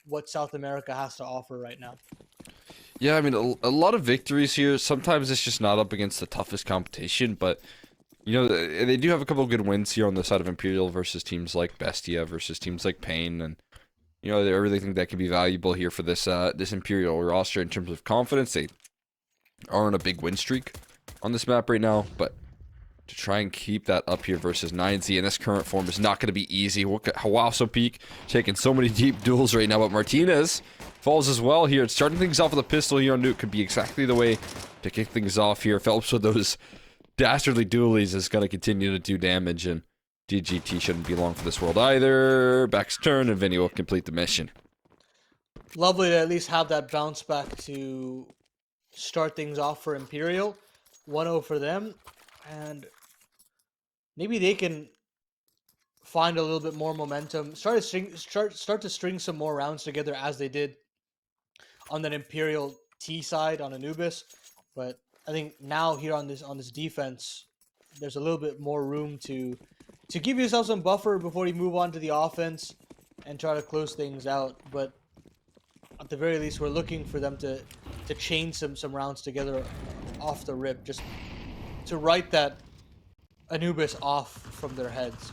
what South America has to offer right now. Yeah, I mean, a lot of victories here. Sometimes it's just not up against the toughest competition, but, you know, they do have a couple of good wins here on the side of Imperial versus teams like Bestia versus teams like Pain, and, you know, I really think that could be valuable here for this this Imperial roster in terms of confidence. They are on a big win streak on this map right now, but to try and keep that up here versus 9Z in this current form is not going to be easy. Look at Hawaso Peak taking so many deep duels right now, but Martinez falls as well here. Starting things off with a pistol here on Nuke could be exactly the way to kick things off here. Phelps with those dastardly dualies is going to continue to do damage, and DGT shouldn't be long for this world either. Back's turn, and Vinny will complete the mission. Lovely to at least have that bounce back to start things off for Imperial. 1-0 for them, and maybe they can find a little bit more momentum. Start to string some more rounds together as they did on that Imperial T side on Anubis. But I think now here on this defense, there's a little bit more room to give yourself some buffer before you move on to the offense and try to close things out. But at the very least, we're looking for them to chain some rounds together off the rip, just to write that Anubis off from their heads.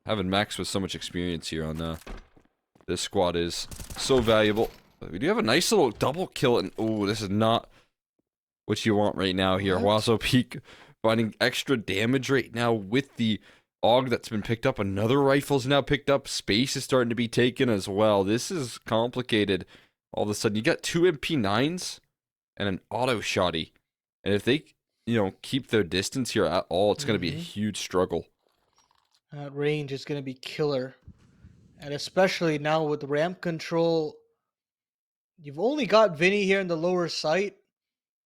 Having Max with so much experience here on this squad is so valuable. But we do have a nice little double kill, and oh, this is not what you want right now here. Wazo Peak finding extra damage right now with the AUG that's been picked up. Another rifle's now picked up. Space is starting to be taken as well. This is complicated. All of a sudden, you got 2 MP9s and an auto shotty. And if they, you know, keep their distance here at all, it's going to be a huge struggle. That range is going to be killer. And especially now with ramp control, you've only got Vinny here in the lower site,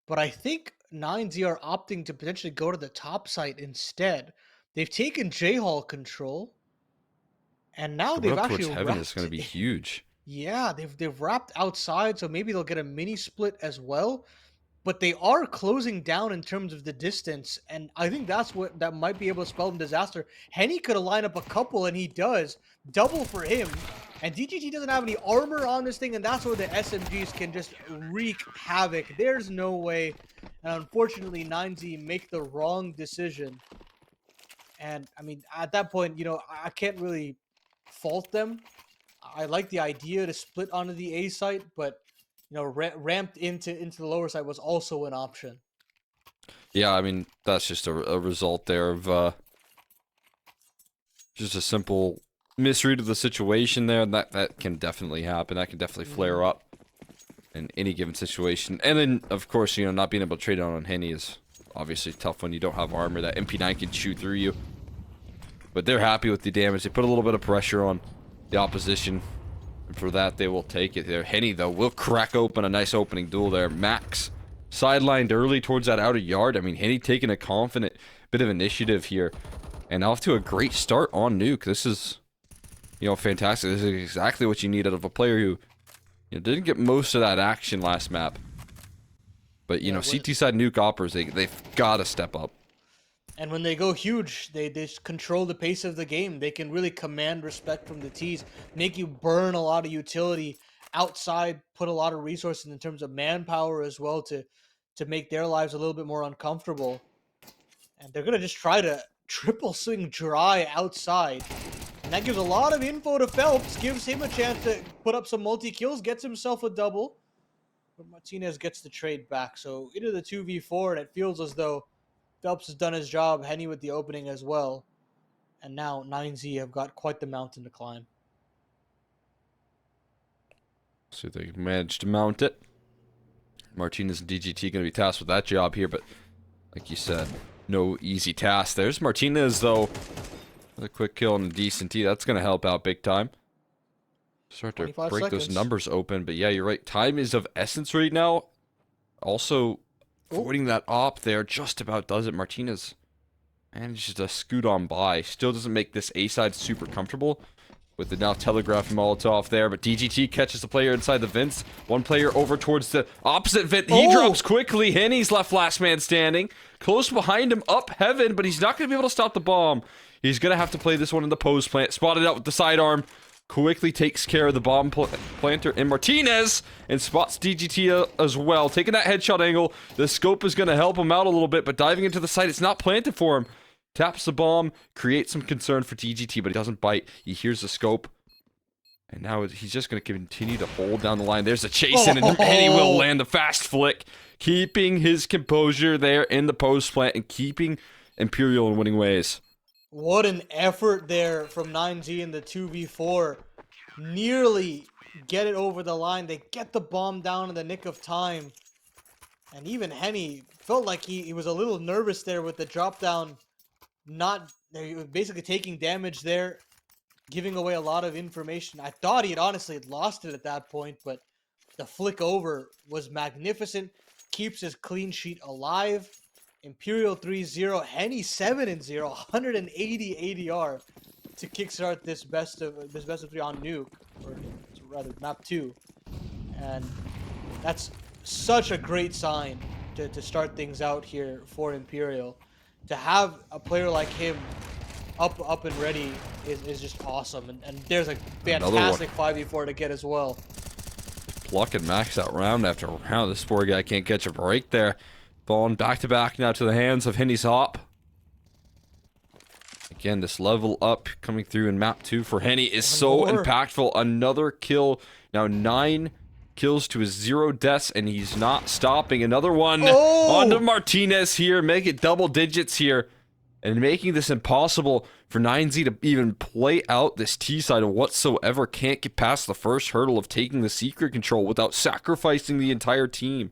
but I think 9Z are opting to potentially go to the top site instead. They've taken J-Hall control, and now they've actually towards heaven is going to be huge. Yeah, they've wrapped outside, so maybe they'll get a mini split as well. But they are closing down in terms of the distance, and I think that's what that might be able to spell them disaster. Henny could have lined up a couple, and he does. Double for him. And DGT doesn't have any armor on this thing, and that's where the SMGs can just wreak havoc. There's no way. And unfortunately, 9Z make the wrong decision. And, I mean, at that point, you know, I can't really fault them. I like the idea to split onto the A site, but you know, ramped into the lower side was also an option. Yeah, I mean, that's just a result there of just a simple misread of the situation there. And that can definitely happen. That can definitely flare up in any given situation. And then, of course, you know, not being able to trade on Henny is obviously tough when you don't have armor. That MP9 can shoot through you. But they're happy with the damage. They put a little bit of pressure on the opposition. And for that, they will take it there. Henny, though, will crack open a nice opening duel there. Max sidelined early towards that outer yard. I mean, Henny taking a confident bit of initiative here. And off to a great start on Nuke. This is, you know, fantastic. This is exactly what you need out of a player who, you know, didn't get most of that action last map. But, you know, CT side Nuke operas, they've got to step up. And when they go huge, they just control the pace of the game. They can really command respect from the Ts, make you burn a lot of utility outside, put a lot of resources in terms of manpower as well to make their lives a little bit more uncomfortable. And they're going to just try to triple swing dry outside. And that gives a lot of info to Phelps, gives him a chance to put up some multi-kills, gets himself a double. But Martinez gets the trade back. So into the 2v4, and it feels as though Phelps has done his job, Henny with the opening as well. And now 9Z have got quite the mountain to climb. So they managed to mount it. Martinez and DGT going to be tasked with that job here, but like you said, no easy task. There's Martinez, though, with a quick kill and a decent T. That's going to help out big time. Start to break those numbers open, but yeah, you're right. Time is of essence right now. Also, Oh, avoiding that op there just about does it. Martinez manages to scoot on by. Still doesn't make this A side super comfortable with the now telegraph Molotov there, but DGT catches the player inside the vents. One player over towards the opposite vent. He drops quickly. Henny's left last man standing. Close behind him, up heaven, but he's not going to be able to stop the bomb. He's going to have to play this one in the pose plant. Spotted out with the sidearm. Quickly takes care of the bomb planter in Martinez and spots DGT as well. Taking that headshot angle. The scope is going to help him out a little bit, but diving into the site, it's not planted for him. Taps the bomb, creates some concern for DGT, but he doesn't bite. He hears the scope. And now he's just going to continue to hold down the line. There's a chase in, and he will land the fast flick. Keeping his composure there in the post plant and keeping Imperial in winning ways. What an effort there from 9Z in the 2v4. Nearly get it over the line. They get the bomb down in the nick of time. And even Henny felt like he was a little nervous there with the drop down. He was basically taking damage there, giving away a lot of information. I thought he had honestly lost it at that point, but the flick over was magnificent. Keeps his clean sheet alive. Imperial 3-0, Henny 7-0, 180 ADR to kickstart this best of 3 on Nuke, or rather map 2. And that's such a great sign to start things out here for Imperial. To have a player like him up and ready is just awesome. And there's a fantastic 5v4 to get as well. Pluck and max out round after round. This poor guy can't catch a break there. Falling back to back now to the hands of Henny's Hop. Again, this level up coming through in map 2 for Henny is so impactful. Another kill. Now 9 kills to his 0 deaths, and he's not stopping. Another one onto Martinez here. Make it double digits here. And making this impossible for 9Z to even play out this T side whatsoever. Can't get past the first hurdle of taking the secret control without sacrificing the entire team.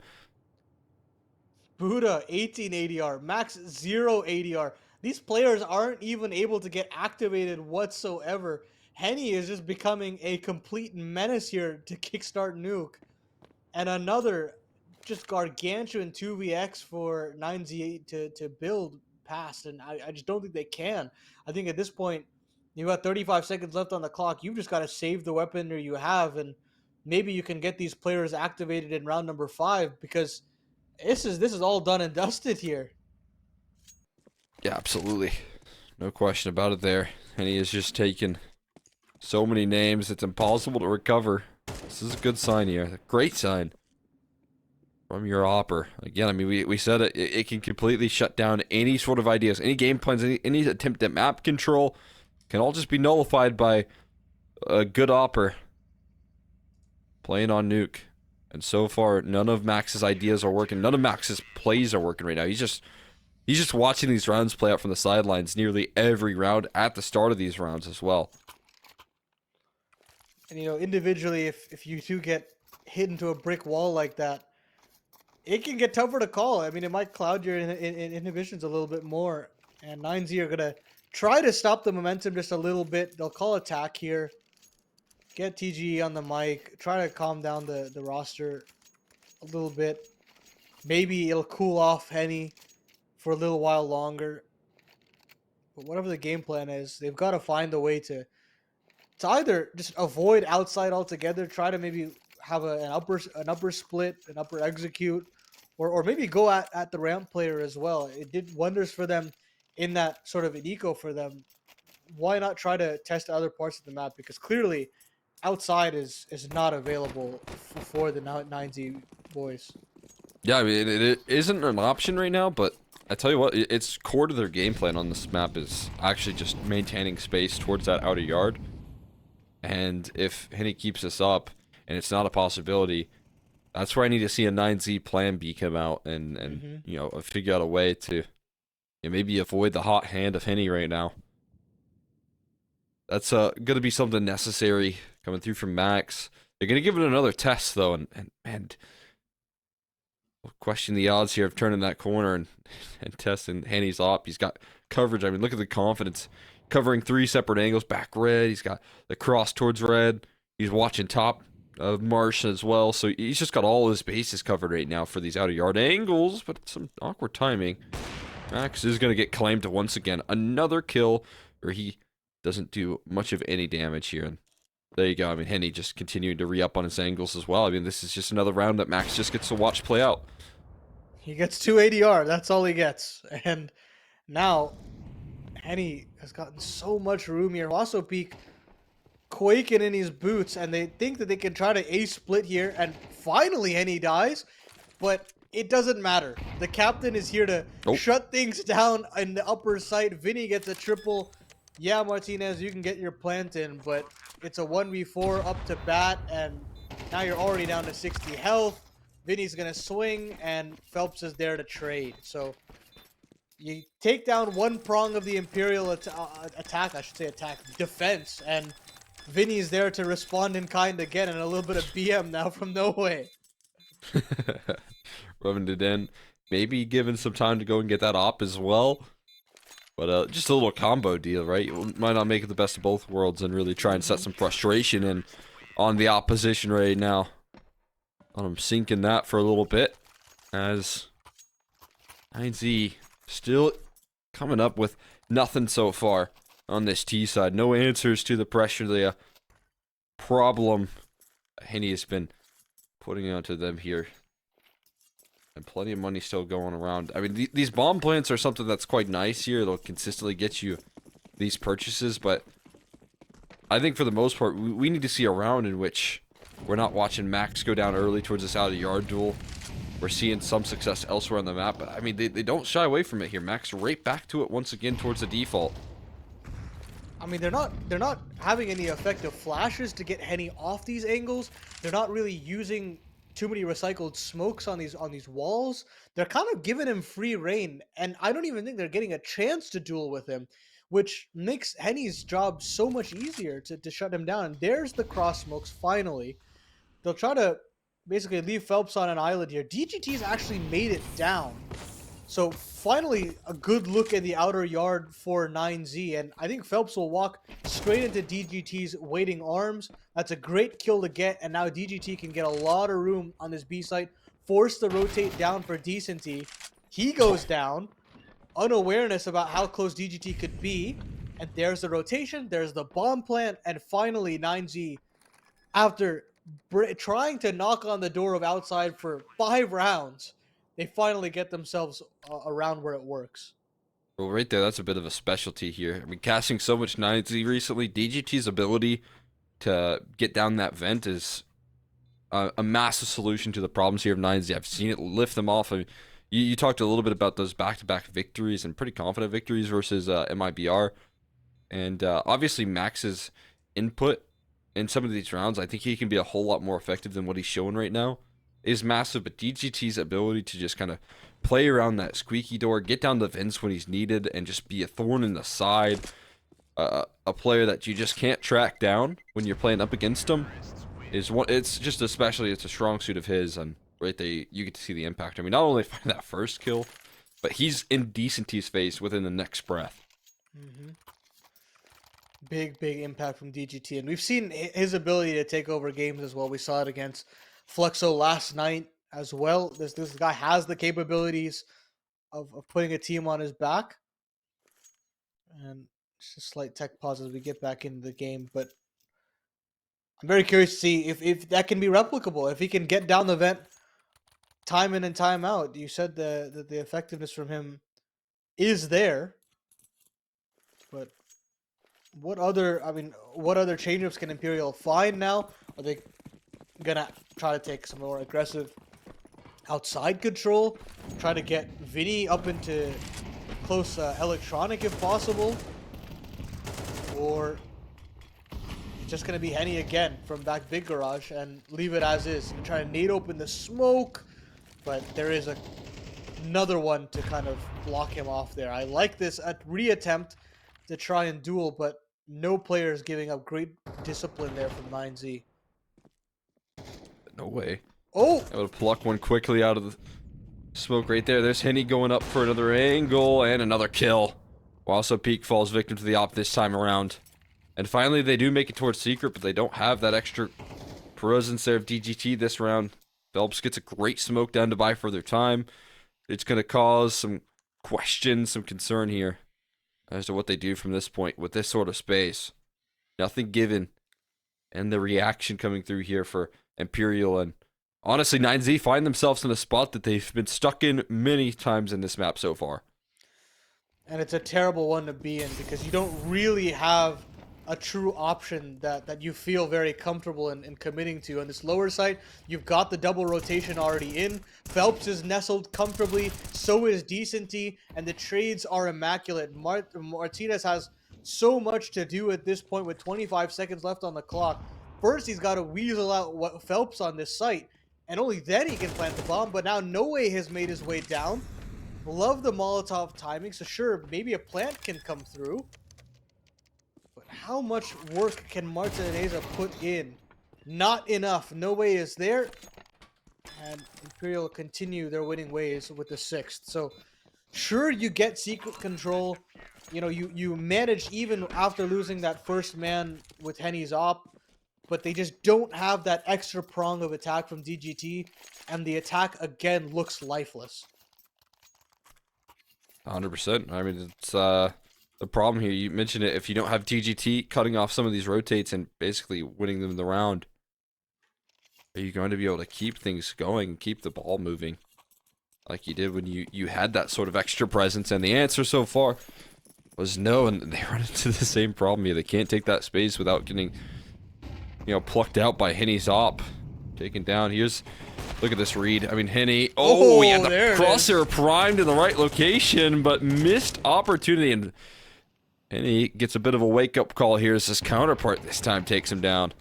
Buddha, 18 ADR. Max, 0 ADR. These players aren't even able to get activated whatsoever. Henny is just becoming a complete menace here to kickstart Nuke. And another just gargantuan 2vx for 9Z to build past. And I just don't think they can. I think at this point, you've got 35 seconds left on the clock. You've just got to save the weaponry you have. And maybe you can get these players activated in round number 5, because this is all done and dusted here. Yeah, absolutely. No question about it there. And he has just taken so many names, it's impossible to recover. This is a good sign here. A great sign from your Hopper. Again, I mean, we said it. It can completely shut down any sort of ideas, any game plans, any attempt at map control can all just be nullified by a good Hopper playing on Nuke. And so far, none of Max's ideas are working. None of Max's plays are working right now. He's just watching these rounds play out from the sidelines nearly every round at the start of these rounds as well. And, you know, individually, if you two get hit into a brick wall like that, it can get tougher to call. I mean, it might cloud your inhibitions a little bit more. And 9Z are going to try to stop the momentum just a little bit. They'll call attack here. Get TGE on the mic. Try to calm down the roster a little bit. Maybe it'll cool off Henny for a little while longer. But whatever the game plan is, they've got to find a way to either just avoid outside altogether, try to maybe have an upper split, an upper execute, or maybe go at the ramp player as well. It did wonders for them in that sort of an eco for them. Why not try to test other parts of the map? Because clearly outside is not available for the 9Z boys. Yeah, I mean, it isn't an option right now, but I tell you what, it's core to their game plan on this map is actually just maintaining space towards that outer yard. And if Henny keeps this up, and it's not a possibility, that's where I need to see a 9Z plan B come out and you know, figure out a way to maybe avoid the hot hand of Henny right now. That's going to be something necessary coming through from Max. They're going to give it another test, though, and we'll question the odds here of turning that corner and testing Henny's op. He's got coverage. I mean, look at the confidence. Covering 3 separate angles. Back red. He's got the cross towards red. He's watching top. Marsh as well. So he's just got all his bases covered right now for these out-of-yard angles, but some awkward timing. Max is going to get claimed once again. Another kill, where he doesn't do much of any damage here. And there you go. I mean, Henny just continuing to re-up on his angles as well. I mean, this is just another round that Max just gets to watch play out. He gets 2 ADR. That's all he gets. And now, Henny has gotten so much room here. Also, Peak quaking in his boots, and they think that they can try to ace split here. And finally, Henny dies. But it doesn't matter. The captain is here to shut things down in the upper site. Vinny gets a triple. Yeah, Martinez, you can get your plant in, but it's a 1v4 up to bat, and now you're already down to 60 health. Vinny's going to swing, and Phelps is there to trade. So you take down one prong of the Imperial defense, and Vinny's there to respond in kind again, and a little bit of BM now from No Way. Rubbing it in. Maybe given some time to go and get that op as well. But just a little combo deal, right? You might not make it the best of both worlds and really try and set some frustration in on the opposition right now. Let him sink in that for a little bit. As 9Z still coming up with nothing so far on this T side. No answers to the pressure, the problem Henny has been putting onto them here. And plenty of money still going around. I mean, these bomb plants are something that's quite nice here. They'll consistently get you these purchases, but I think for the most part, we need to see a round in which we're not watching Max go down early towards this out-of-yard duel. We're seeing some success elsewhere on the map, but I mean, they don't shy away from it here. Max right back to it once again towards the default. I mean, they're not having any effective flashes to get Henny off these angles. They're not really using too many recycled smokes on these walls. They're kind of giving him free reign, and I don't even think they're getting a chance to duel with him, which makes Henny's job so much easier to shut him down. And there's the cross smokes finally. They'll try to basically leave Phelps on an island here. DGT's actually made it down. So finally, a good look at the outer yard for 9Z, and I think Phelps will walk straight into DGT's waiting arms. That's a great kill to get, and now DGT can get a lot of room on this B site, force the rotate down for Decenty. He goes down, unawareness about how close DGT could be, and there's the rotation, there's the bomb plant, and finally 9Z, after trying to knock on the door of outside for 5 rounds, they finally get themselves around where it works. Well, right there, that's a bit of a specialty here. I mean, casting so much 9Z recently, DGT's ability to get down that vent is a massive solution to the problems here of 9Z. I've seen it lift them off. I mean, you talked a little bit about those back-to-back victories and pretty confident victories versus MIBR. And obviously, Max's input in some of these rounds, I think he can be a whole lot more effective than what he's showing right now, is massive. But DGT's ability to just kind of play around that squeaky door, get down the vents when he's needed, and just be a thorn in the side, a player that you just can't track down when you're playing up against him, is one. It's just especially it's a strong suit of his, and right there you get to see the impact. I mean, not only find that first kill, but he's in Decenty's face within the next breath. Mm-hmm. Big impact from DGT, and we've seen his ability to take over games as well. We saw it against Fluxo last night as well. This guy has the capabilities of putting a team on his back. And just a slight tech pause as we get back into the game, but I'm very curious to see if that can be replicable, if he can get down the vent time in and time out. You said that the effectiveness from him is there, but what other change-ups can Imperial find now? Are they gonna try to take some more aggressive outside control, try to get Vinny up into close electronic if possible, or just gonna be Henny again from back big garage and leave it as is and try to nade open the smoke? But there is another one to kind of block him off there. I like this reattempt to try and duel, but no player is giving up great discipline there from 9Z. No way. Oh! Able to pluck one quickly out of the smoke right there. There's Henny going up for another angle and another kill. While also Peak falls victim to the op this time around. And finally they do make it towards Secret, but they don't have that extra presence there of DGT this round. Phelps gets a great smoke down to buy further time. It's going to cause some questions, some concern here as to what they do from this point with this sort of space. Nothing given. And the reaction coming through here for Imperial. And honestly, 9Z find themselves in a spot that they've been stuck in many times in this map so far. And it's a terrible one to be in because you don't really have a true option that you feel very comfortable in committing to. On this lower side, you've got the double rotation already in. Phelps is nestled comfortably, so is Decenty, and the trades are immaculate. Martinez has so much to do at this point with 25 seconds left on the clock. First, he's got to weasel out Phelps on this site, and only then he can plant the bomb, but now No Way has made his way down. Love the Molotov timing, so sure, maybe a plant can come through. But how much work can Martinez put in? Not enough. No Way is there. And Imperial continue their winning ways with the 6th. So, sure, you get secret control. You know, you manage even after losing that first man with Henny's op. But they just don't have that extra prong of attack from DGT. And the attack, again, looks lifeless. 100%. I mean, it's the problem here. You mentioned it. If you don't have DGT cutting off some of these rotates and basically winning them the round, are you going to be able to keep things going and keep the ball moving like you did when you had that sort of extra presence? And the answer so far was no, and they run into the same problem here. They can't take that space without getting, plucked out by Henny's op. Taken down. Look at this read. I mean, Henny. Oh, yeah, the crosshair primed in the right location, but missed opportunity. And Henny gets a bit of a wake-up call here as his counterpart this time takes him down.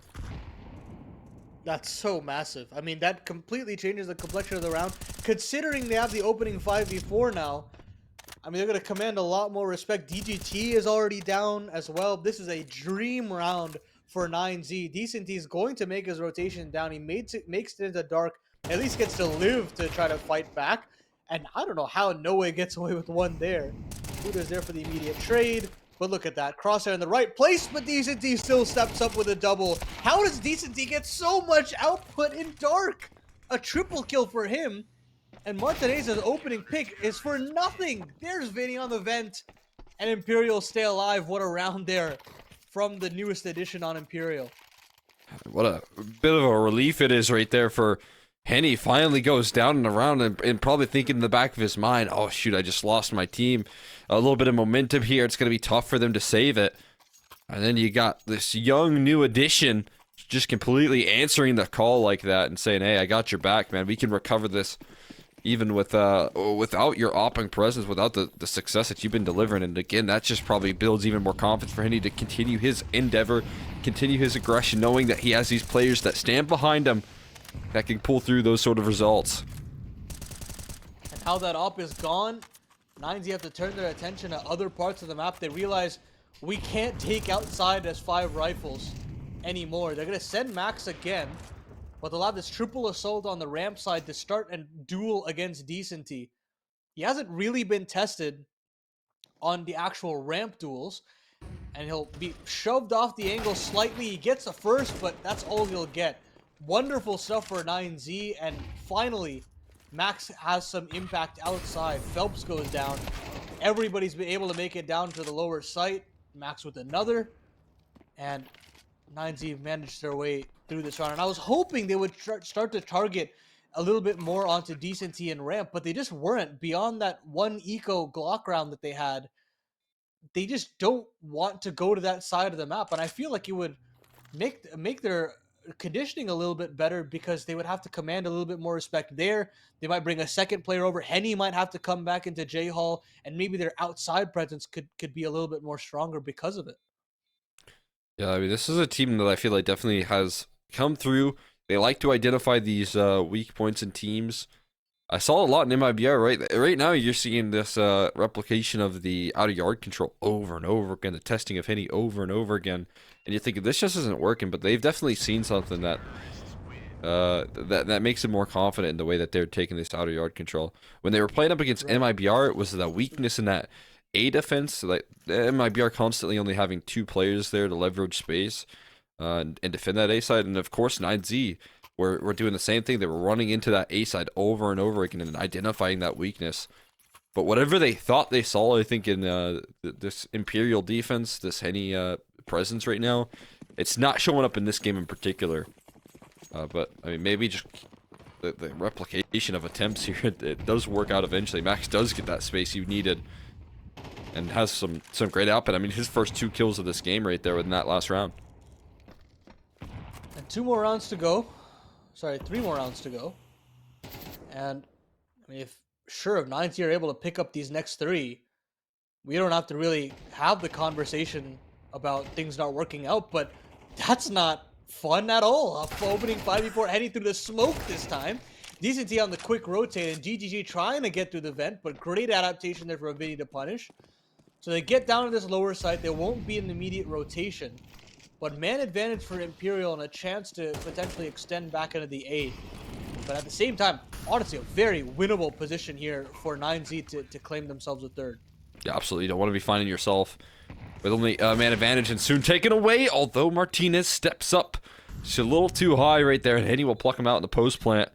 That's so massive. I mean, that completely changes the complexion of the round. Considering they have the opening 5v4 now, I mean, they're going to command a lot more respect. DGT is already down as well. This is a dream round for 9Z. Decenty is going to make his rotation down. He makes it into dark. At least gets to live to try to fight back. And I don't know how No Way gets away with one there. Buda's there for the immediate trade. But look at that. Crosshair in the right place, but Decenty still steps up with a double. How does Decenty get so much output in dark? A triple kill for him. And Martinez's opening pick is for nothing. There's Vinny on the vent. And Imperial stay alive. What a round there from the newest edition on Imperial. What a bit of a relief it is right there for Henny. Finally goes down in the round and probably thinking in the back of his mind, oh shoot, I just lost my team. A little bit of momentum here. It's going to be tough for them to save it. And then you got this young new addition just completely answering the call like that and saying, hey, I got your back, man. We can recover this even with without your opping presence, without the success that you've been delivering. And again, that just probably builds even more confidence for Henny to continue his endeavor, continue his aggression, knowing that he has these players that stand behind him that can pull through those sort of results. And how that op is gone, 9Z have to turn their attention to other parts of the map. They realize we can't take outside as 5 rifles anymore. They're going to send Max again, but they'll have this triple assault on the ramp side to start and duel against Decenty. He hasn't really been tested on the actual ramp duels, and he'll be shoved off the angle slightly. He gets the first, but that's all he'll get. Wonderful stuff for 9Z, and finally, Max has some impact outside. Phelps goes down. Everybody's been able to make it down to the lower site. Max with another, and 9Z managed their way through this round. And I was hoping they would start to target a little bit more onto Decenty and ramp, but they just weren't. Beyond that one eco Glock round that they had, they just don't want to go to that side of the map. And I feel like it would make their conditioning a little bit better, because they would have to command a little bit more respect there. They might bring a second player over. Henny might have to come back into J Hall, and maybe their outside presence could be a little bit more stronger because of it. Yeah, I mean, this is a team that I feel like definitely has come through. They like to identify these weak points in teams. I saw a lot in MIBR, right now you're seeing this replication of the out-of-yard control over and over again, the testing of Henny over and over again, and you're thinking this just isn't working, but they've definitely seen something that that makes them more confident in the way that they're taking this out-of-yard control. When they were playing up against MIBR, it was the weakness in that A defense, like MIBR constantly only having 2 players there to leverage space. and defend that A side. And of course, 9Z were doing the same thing. They were running into that A side over and over again and identifying that weakness. But whatever they thought they saw, I think in this Imperial defense, this Henny presence right now, it's not showing up in this game in particular. But I mean, maybe just the replication of attempts here, it does work out eventually. Max does get that space he needed, and has some great output. I mean, his first 2 kills of this game right there in that last round. And 2 more rounds to go. Sorry, 3 more rounds to go. And I mean, if 9Z are able to pick up these next 3, we don't have to really have the conversation about things not working out, but that's not fun at all. Opening 5v4, heading through the smoke this time. DCT on the quick rotate, and GGG trying to get through the vent, but great adaptation there for Vinny to punish. So they get down to this lower side. They won't be in the immediate rotation, but man advantage for Imperial and a chance to potentially extend back into the A. But at the same time, honestly, a very winnable position here for 9Z to claim themselves a 3rd. Yeah, absolutely. You don't want to be finding yourself with only man advantage and soon taken away, although Martinez steps up. Just a little too high right there, and Henny will pluck him out in the post plant.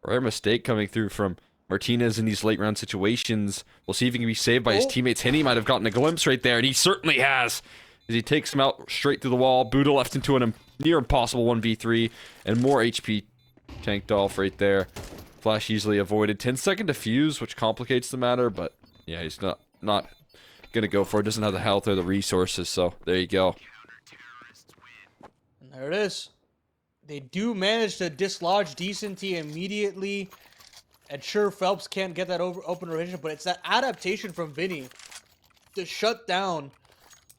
Rare mistake coming through from Martinez in these late round situations. We'll see if he can be saved by his teammates. Henny might have gotten a glimpse right there, and he certainly has, as he takes him out straight through the wall. Buddha left into a near impossible 1v3, and more HP tanked off right there. Flash easily avoided. 10-second defuse, which complicates the matter, but yeah, he's not gonna go for it. Doesn't have the health or the resources, so there you go. And there it is. They do manage to dislodge Decenty immediately. And sure, Phelps can't get that open rotation, but it's that adaptation from Vinny to shut down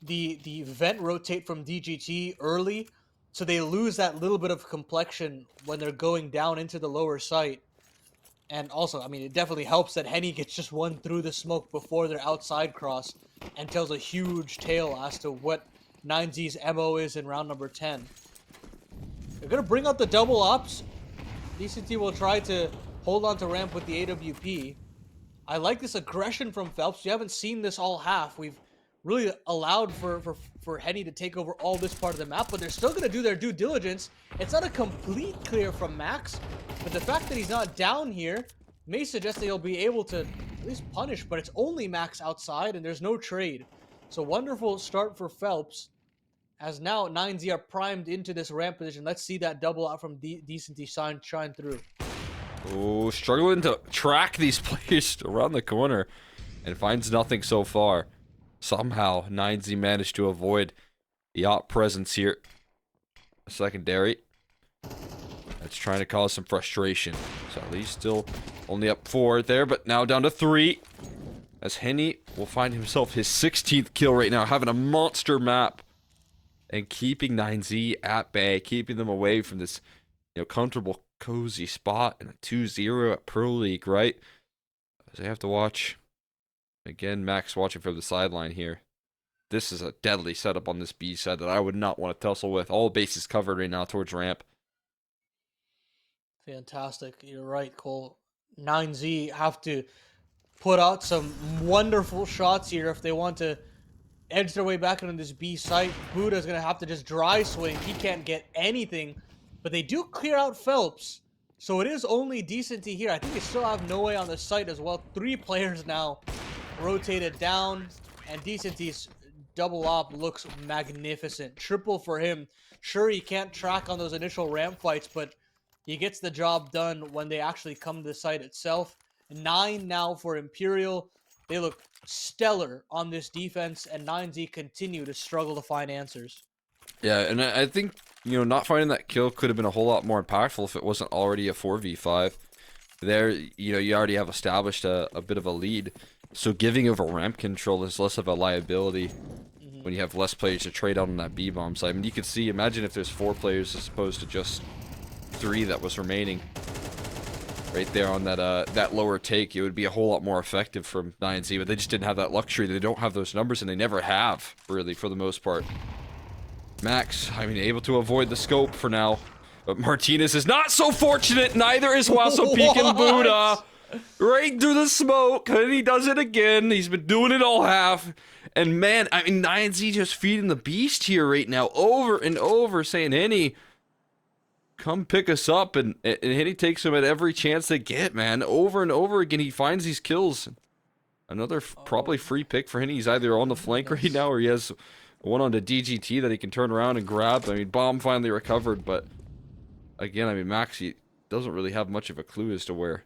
the vent rotate from DGT early, so they lose that little bit of complexion when they're going down into the lower site. And also, I mean, it definitely helps that Henny gets just one through the smoke before their outside cross and tells a huge tale as to what 9Z's MO is in round number 10. They're going to bring out the double ops. DCT will try to hold on to ramp with the AWP. I like this aggression from Phelps. We haven't seen this all half. We've really allowed for Henny to take over all this part of the map, but they're still going to do their due diligence. It's not a complete clear from Max, but the fact that he's not down here may suggest that he'll be able to at least punish, but it's only Max outside and there's no trade. So wonderful start for Phelps, as now 9Z are primed into this ramp position. Let's see that double out from Decenty shine through. Oh, struggling to track these players around the corner and finds nothing so far. Somehow 9Z managed to avoid the op presence here. Secondary. That's trying to cause some frustration. So at least still only up 4 there, but now down to 3. As Henny will find himself his 16th kill right now, having a monster map. And keeping 9Z at bay, keeping them away from this, comfortable, cozy spot in a 2-0 at Pro League, right? As they have to watch. Again, Max watching from the sideline here. This is a deadly setup on this B side that I would not want to tussle with. All bases covered right now towards ramp. Fantastic. You're right, Cole. 9Z have to put out some wonderful shots here if they want to edge their way back into this B site. Buddha's going to have to just dry swing. He can't get anything, but they do clear out Phelps. So it is only Decenty here. I think they still have no way on the site as well. 3 players now rotated down, and Decenty's double op looks magnificent. Triple for him. Sure, he can't track on those initial ramp fights, but he gets the job done when they actually come to the site itself. 9 now for Imperial. They look stellar on this defense, and 9Z continue to struggle to find answers. Yeah, and I think, not finding that kill could have been a whole lot more impactful if it wasn't already a 4v5. There, you already have established a bit of a lead. So giving over ramp control is less of a liability when you have less players to trade out on that B-bomb side. I mean, you could see, imagine if there's 4 players as opposed to just 3 that was remaining. Right there on that lower take, it would be a whole lot more effective from 9Z, but they just didn't have that luxury. They don't have those numbers, and they never have, really, for the most part. Max, able to avoid the scope for now, but Martinez is not so fortunate. Neither is Waso Peak and Buddha. Right through the smoke, and he does it again. He's been doing it all half. And man, I mean, 9Z just feeding the beast here right now, over and over, saying, Henny, come pick us up. And Henny takes him at every chance they get, man. Over and over again, he finds these kills. Another probably free pick for Henny. He's either on the flank right now, or he has one on the DGT that he can turn around and grab. I mean, bomb finally recovered, but again, I mean, Maxi doesn't really have much of a clue as to where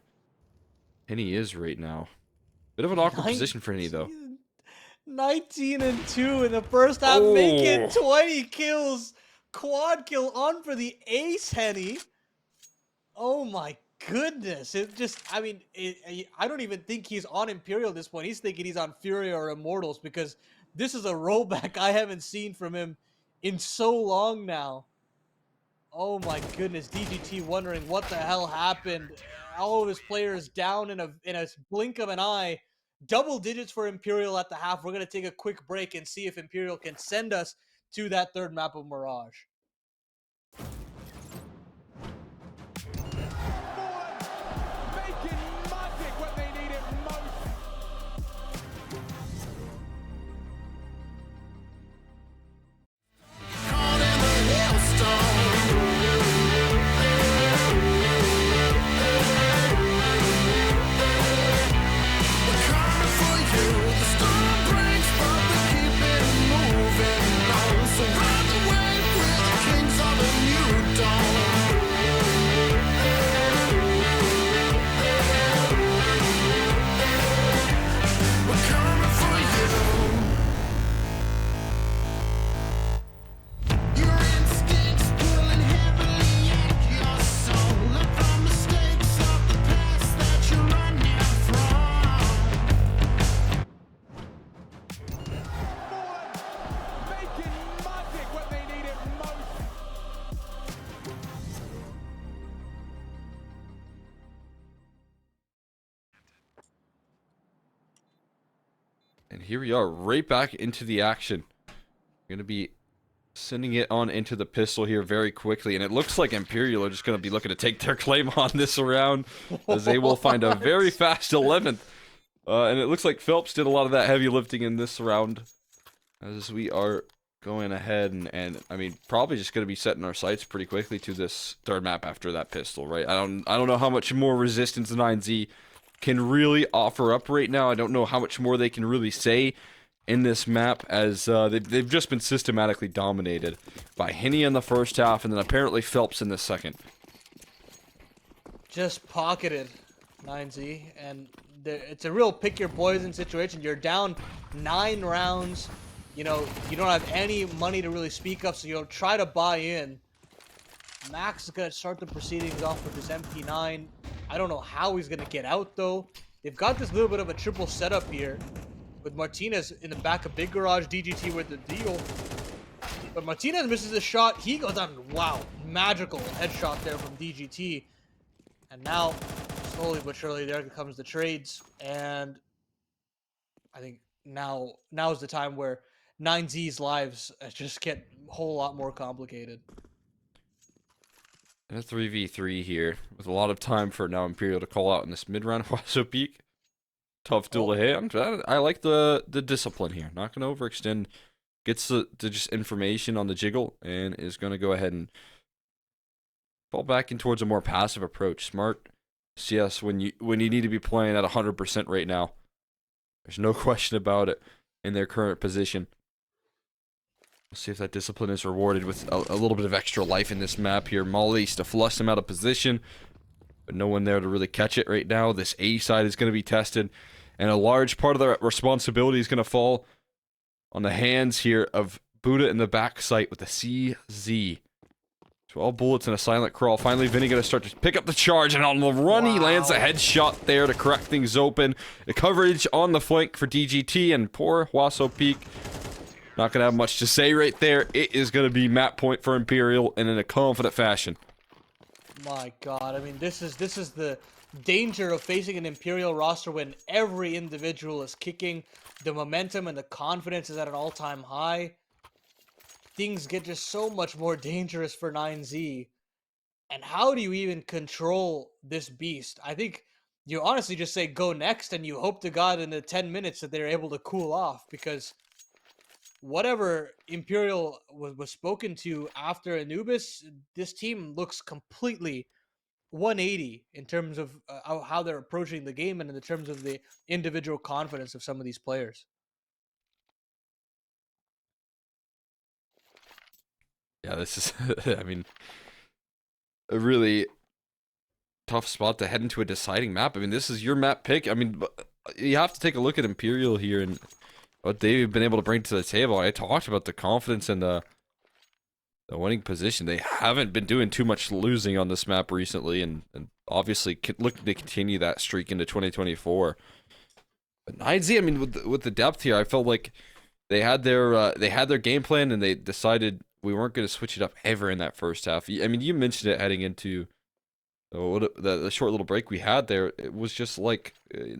Henny is right now. Bit of an awkward position for Henny, though. 19-2 in the first half, making 20 kills. Quad kill on for the ace, Henny. Oh my goodness. It just, I mean, I don't even think he's on Imperial at this point. He's thinking he's on Fury or Immortals, because this is a rollback I haven't seen from him in so long now. Oh my goodness, DGT wondering what the hell happened. All of his players down in a blink of an eye. Double digits for Imperial at the half. We're going to take a quick break and see if Imperial can send us to that third map of Mirage. And here we are, right back into the action. Going to be sending it on into the pistol here very quickly. And it looks like Imperial are just going to be looking to take their claim on this round, as they will find a very fast 11th. And it looks like Phelps did a lot of that heavy lifting in this round, as we are going ahead and I mean, probably just going to be setting our sights pretty quickly to this third map after that pistol, right? I don't know how much more resistance 9Z can really offer up right now. I don't know how much more they can really say in this map, as they've just been systematically dominated by Henny in the first half, and then apparently Phelps in the second. Just pocketed 9Z, and it's a real pick your poison situation. You're down 9 rounds. You know, you don't have any money to really speak of, so you'll try to buy in. Max is going to start the proceedings off with his MP9. I don't know how he's going to get out, though. They've got this little bit of a triple setup here, with Martinez in the back of Big Garage, DGT with the deal. But Martinez misses a shot. He goes down. Wow, magical headshot there from DGT. And now, slowly but surely, there comes the trades. And I think now is the time where 9Z's lives just get a whole lot more complicated. And a 3v3 here, with a lot of time for now Imperial to call out in this mid-round Waso peak. Tough duel to hit. I like the discipline here. Not going to overextend. Gets the just information on the jiggle, and is going to go ahead and fall back in towards a more passive approach. Smart CS when you need to be playing at 100% right now. There's no question about it in their current position. We'll see if that discipline is rewarded with a little bit of extra life in this map here. Molly's to flush him out of position, but no one there to really catch it right now. This A side is going to be tested, and a large part of the responsibility is going to fall on the hands here of Buddha in the back sight with the CZ. 12 bullets and a silent crawl. Finally, Vinny going to start to pick up the charge, and on the run, he lands a headshot there to crack things open. The coverage on the flank for DGT, and poor Waso Peak. Not going to have much to say right there. It is going to be map point for Imperial, and in a confident fashion. My God, I mean, this is the danger of facing an Imperial roster when every individual is kicking. The momentum and the confidence is at an all-time high. Things get just so much more dangerous for 9Z. And how do you even control this beast? I think you honestly just say go next, and you hope to God in the 10 minutes that they're able to cool off, because whatever Imperial was spoken to after Anubis, this team looks completely 180 in terms of how they're approaching the game and in the terms of the individual confidence of some of these players. Yeah, this is, I mean, a really tough spot to head into a deciding map. I mean, this is your map pick. I mean, you have to take a look at Imperial here and what they've been able to bring to the table. I talked about the confidence and the winning position. They haven't been doing too much losing on this map recently, and obviously looking to continue that streak into 2024. But 9Z, I mean, with the depth here, I felt like they had their game plan, and they decided we weren't going to switch it up ever in that first half. I mean, you mentioned it heading into the short little break we had there. It was just like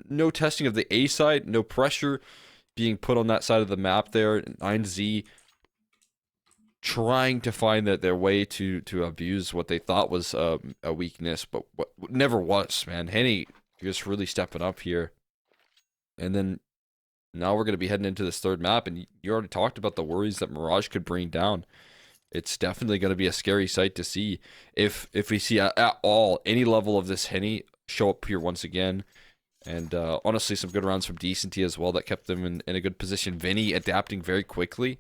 no testing of the A side, no pressure being put on that side of the map there. 9Z trying to find their way to abuse what they thought was a weakness, but what never was, man. Henny just really stepping up here. And then now we're going to be heading into this third map, and you already talked about the worries that Mirage could bring down. It's definitely going to be a scary sight to see if we see at all any level of this Henny show up here once again. And honestly, some good rounds from Decenty as well that kept them in a good position. Vinny adapting very quickly.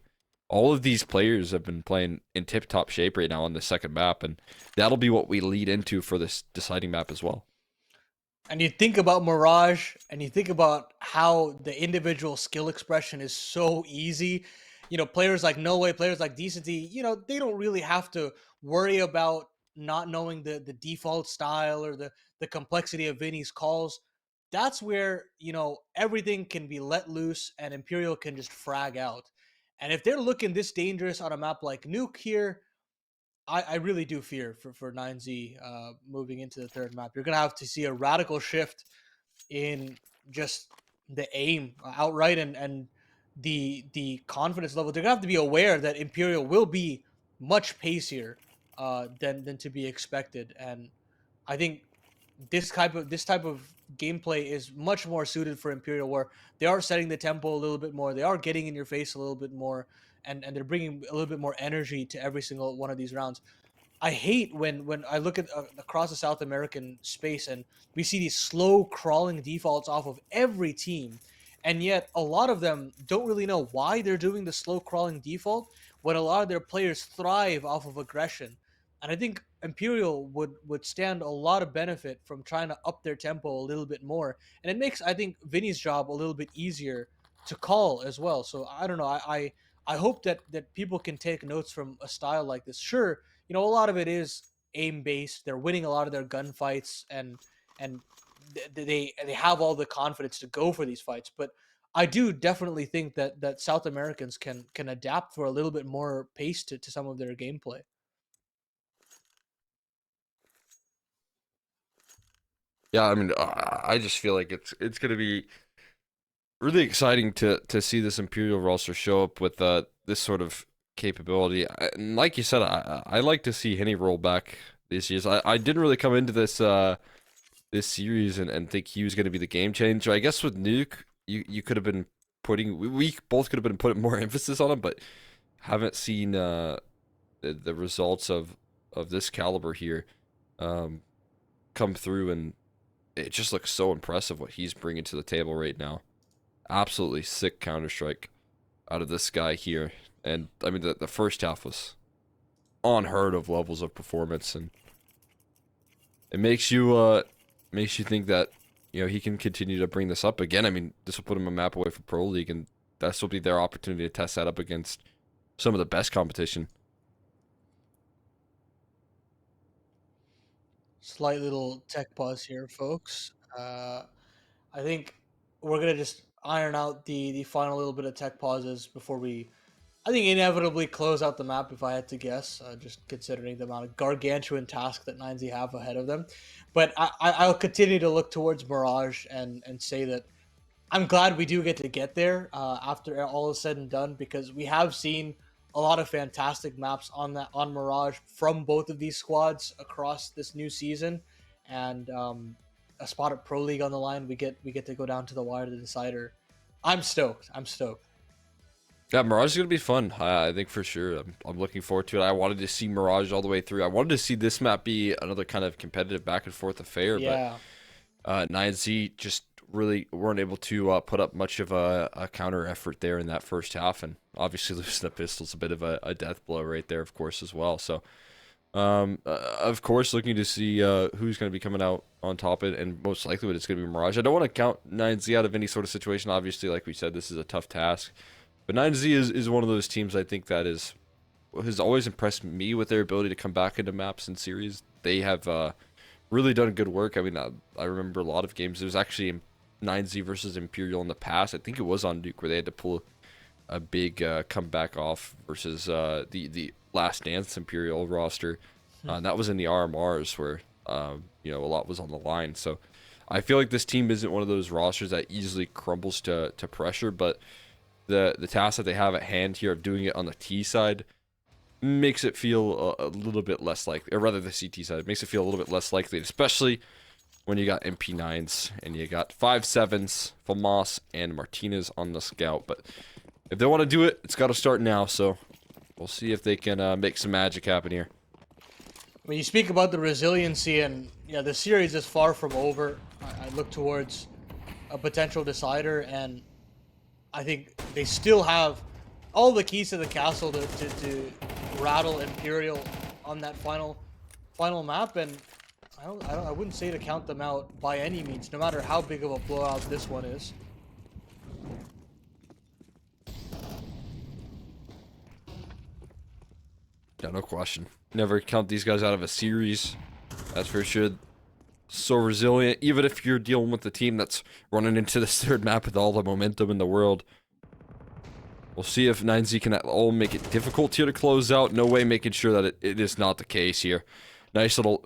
All of these players have been playing in tip-top shape right now on the second map, and that'll be what we lead into for this deciding map as well. And you think about Mirage, and you think about how the individual skill expression is so easy. You know, players like No Way, players like Decenty, you know, they don't really have to worry about not knowing the default style or the complexity of Vinny's calls. That's where, you know, everything can be let loose and Imperial can just frag out. And if they're looking this dangerous on a map like Nuke here, I really do fear for 9Z moving into the third map. You're gonna have to see a radical shift in just the aim outright, and the confidence level. They're gonna have to be aware that Imperial will be much pacier than to be expected, and I think this type of gameplay is much more suited for Imperial, where they are setting the tempo a little bit more, they are getting in your face a little bit more, and they're bringing a little bit more energy to every single one of these rounds. I hate when I look at across the South American space and we see these slow crawling defaults off of every team, and yet a lot of them don't really know why they're doing the slow crawling default when a lot of their players thrive off of aggression. And I think Imperial would stand a lot of benefit from trying to up their tempo a little bit more, and it makes, I think, Vinny's job a little bit easier to call as well. So I don't know. I hope that people can take notes from a style like this. Sure, you know, a lot of it is aim based. They're winning a lot of their gunfights, and they have all the confidence to go for these fights. But I do definitely think that South Americans can adapt for a little bit more pace to some of their gameplay. Yeah, I mean, I just feel like it's gonna be really exciting to see this Imperial roster show up with this sort of capability. And like you said, I like to see Henny roll back these years. I didn't really come into this series and think he was going to be the game changer. I guess with Nuke, you could have been putting we both could have been putting more emphasis on him, but haven't seen the results of this caliber here um, come through, and it just looks so impressive what he's bringing to the table right now. Absolutely sick Counter Strike out of this guy here, and I mean the first half was unheard of levels of performance, and it makes you think that he can continue to bring this up again. I mean, this will put him a map away from Pro League, and this will be their opportunity to test that up against some of the best competition. Slight little tech pause here, folks. I think we're gonna just iron out the final little bit of tech pauses before we, I think, inevitably close out the map, if I had to guess, just considering the amount of gargantuan task that 9Z have ahead of them. But I'll continue to look towards Mirage and say that I'm glad we do get there after all is said and done, because we have seen a lot of fantastic maps on Mirage from both of these squads across this new season, and a spot at Pro League on the line. We get to go down to the wire to the decider. I'm stoked. I'm stoked. Yeah, Mirage is gonna be fun. I think for sure. I'm looking forward to it. I wanted to see Mirage all the way through. I wanted to see this map be another kind of competitive back and forth affair, Yeah. but 9Z just really weren't able to put up much of a counter effort there in that first half, and obviously losing the pistol's a bit of a death blow right there, of course, as well. So, of course, looking to see who's going to be coming out on top of it, and most likely it's going to be Mirage. I don't want to count 9Z out of any sort of situation. Obviously, like we said, this is a tough task. But 9Z is one of those teams I think that has always impressed me with their ability to come back into maps and series. They have really done good work. I mean, I remember a lot of games. There was actually 9Z versus Imperial in the past. I think it was on Nuke where they had to pull a big comeback off versus the Last Dance Imperial roster. That was in the RMRs where you know, a lot was on the line. So I feel like this team isn't one of those rosters that easily crumbles to pressure, but the task that they have at hand here of doing it on the T side makes it feel a little bit less likely, or rather the CT side makes it feel a little bit less likely, especially when you got MP9s and you got 5.7s, Famas and Martinez on the scout. But if they want to do it, it's got to start now, so we'll see if they can make some magic happen here. When you speak about the resiliency, and yeah, the series is far from over. I look towards a potential decider, and I think they still have all the keys to the castle to rattle Imperial on that final map, and I wouldn't say to count them out by any means, no matter how big of a blowout this one is. Yeah, no question. Never count these guys out of a series. That's for sure. So resilient, even if you're dealing with a team that's running into this third map with all the momentum in the world. We'll see if 9Z can at all make it difficult here to close out. No way making sure that it is not the case here. Nice little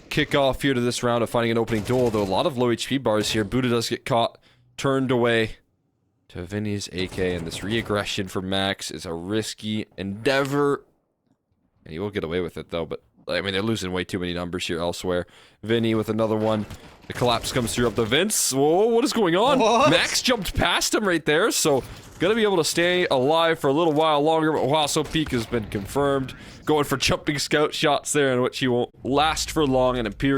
kickoff here to this round of finding an opening duel, though a lot of low HP bars here. Buddha does get caught, turned away to Vinny's AK, and this re-aggression for Max is a risky endeavor. And he will get away with it, though, but I mean, they're losing way too many numbers here elsewhere. Vinny with another one. The collapse comes through up the vents. Whoa, what is going on? What? Max jumped past him right there, so gonna be able to stay alive for a little while longer, but wow, so peak has been confirmed. Going for jumping scout shots there, in which he won't last for long, and Imperial